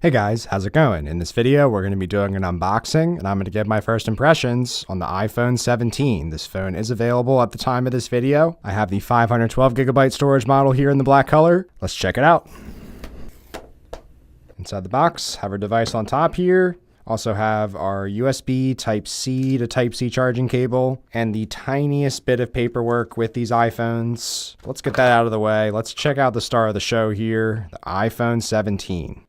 Hey guys, how's it going? In this video, we're going to be doing an unboxing, and I'm going to give my first impressions on the iPhone 17. This phone is available at the time of this video. I have the 512GB storage model here in the black color. Let's check it out. Inside the box, have our device on top here. Also have our USB Type-C to Type-C charging cable and the tiniest bit of paperwork with these iPhones. Let's get that out of the way. Let's check out the star of the show here, the iPhone 17.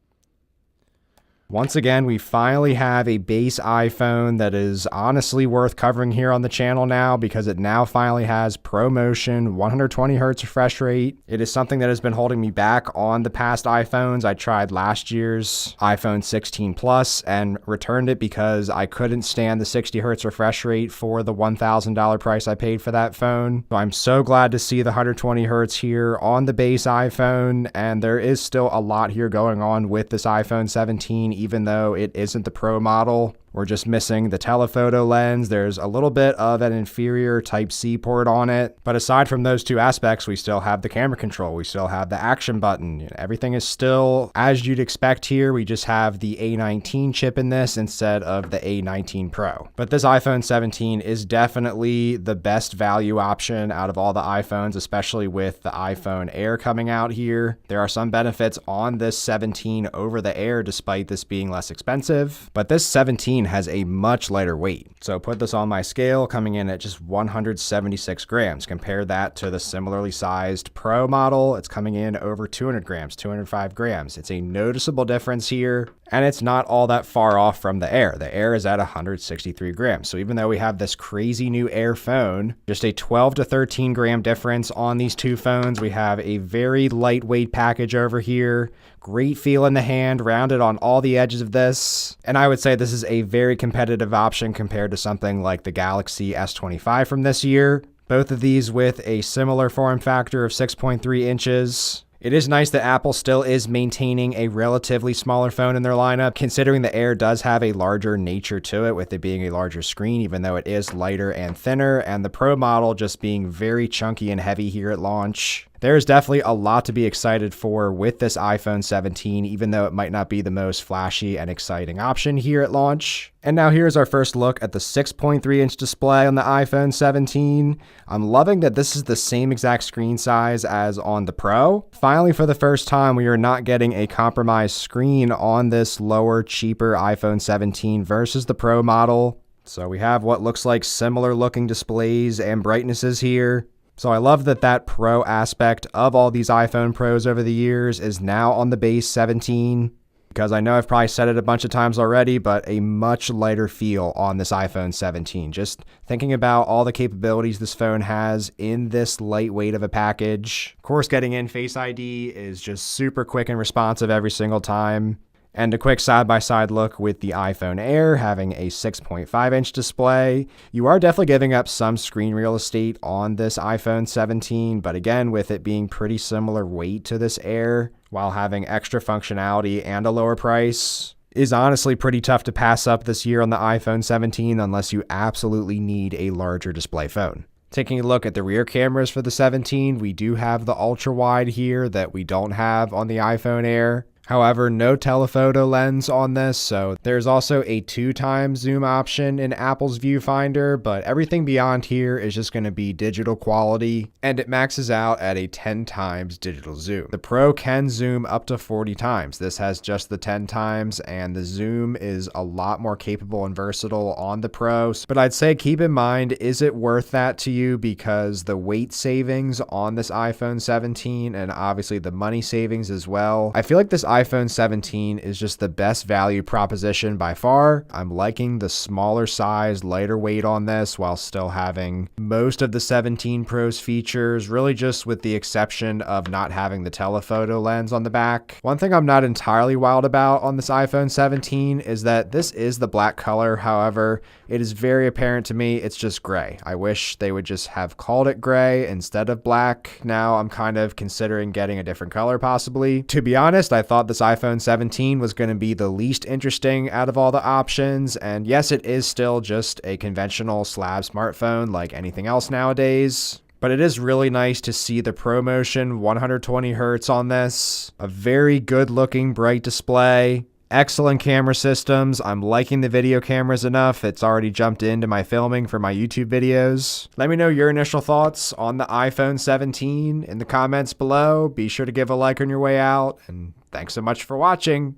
Once again, we finally have a base iPhone that is honestly worth covering here on the channel now because it now finally has ProMotion 120Hz refresh rate. It is something that has been holding me back on the past iPhones. I tried last year's iPhone 16 Plus and returned it because I couldn't stand the 60Hz refresh rate for the $1,000 price I paid for that phone. So I'm so glad to see the 120Hz here on the base iPhone, and there is still a lot here going on with this iPhone 17. Even though it isn't the Pro model. We're just missing the telephoto lens. There's a little bit of an inferior Type-C port on it. But aside from those two aspects, we still have the camera control. We still have the action button. Everything is still as you'd expect here. We just have the A19 chip in this instead of the A19 Pro. But this iPhone 17 is definitely the best value option out of all the iPhones, especially with the iPhone Air coming out here. There are some benefits on this 17 over the Air despite this being less expensive. But this 17 has a much lighter weight. So put this on my scale, coming in at just 176 grams. Compare that to the similarly sized Pro model. It's coming in over 200 grams, 205 grams. It's a noticeable difference here, and it's not all that far off from the Air. The Air is at 163 grams. So even though we have this crazy new Air phone, just a 12 to 13 gram difference on these two phones. We have a very lightweight package over here. Great feel in the hand, rounded on all the edges of this. And I would say this is a very competitive option compared to something like the Galaxy S25 from this year. Both of these with a similar form factor of 6.3 inches. It is nice that Apple still is maintaining a relatively smaller phone in their lineup, considering the Air does have a larger nature to it with it being a larger screen, even though it is lighter and thinner, and the Pro model just being very chunky and heavy here at launch. There's definitely a lot to be excited for with this iPhone 17, even though it might not be the most flashy and exciting option here at launch. And now here's our first look at the 6.3-inch display on the iPhone 17. I'm loving that this is the same exact screen size as on the Pro. Finally, for the first time, we are not getting a compromised screen on this lower, cheaper iPhone 17 versus the Pro model. So we have what looks like similar looking displays and brightnesses here. So I love that that Pro aspect of all these iPhone Pros over the years is now on the base 17, because I know I've probably said it a bunch of times already, but a much lighter feel on this iPhone 17. Just thinking about all the capabilities this phone has in this lightweight of a package. Of course, getting in Face ID is just super quick and responsive every single time. And a quick side-by-side look with the iPhone Air having a 6.5-inch display. You are definitely giving up some screen real estate on this iPhone 17, but again, with it being pretty similar weight to this Air, while having extra functionality and a lower price, is honestly pretty tough to pass up this year on the iPhone 17 unless you absolutely need a larger display phone. Taking a look at the rear cameras for the 17, we do have the ultra-wide here that we don't have on the iPhone Air. However, no telephoto lens on this, so there's also a 2x zoom option in Apple's viewfinder, but everything beyond here is just going to be digital quality, and it maxes out at a 10x digital zoom. The Pro can zoom up to 40x. This has just the 10x, and the zoom is a lot more capable and versatile on the Pro. But I'd say keep in mind, is it worth that to you? Because the weight savings on this iPhone 17, and obviously the money savings as well, I feel like this iPhone 17 is just the best value proposition by far. I'm liking the smaller size, lighter weight on this while still having most of the 17 Pro's features, really just with the exception of not having the telephoto lens on the back. One thing I'm not entirely wild about on this iPhone 17 is that this is the black color. However, it is very apparent to me it's just gray. I wish they would just have called it gray instead of black. Now I'm kind of considering getting a different color possibly. To be honest, I thought this iPhone 17 was going to be the least interesting out of all the options, and yes, it is still just a conventional slab smartphone like anything else nowadays. But it is really nice to see the ProMotion 120Hz on this. A very good looking bright display. Excellent camera systems. I'm liking the video cameras enough. It's already jumped into my filming for my YouTube videos. Let me know your initial thoughts on the iPhone 17 in the comments below. Be sure to give a like on your way out. And thanks so much for watching.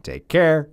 Take care.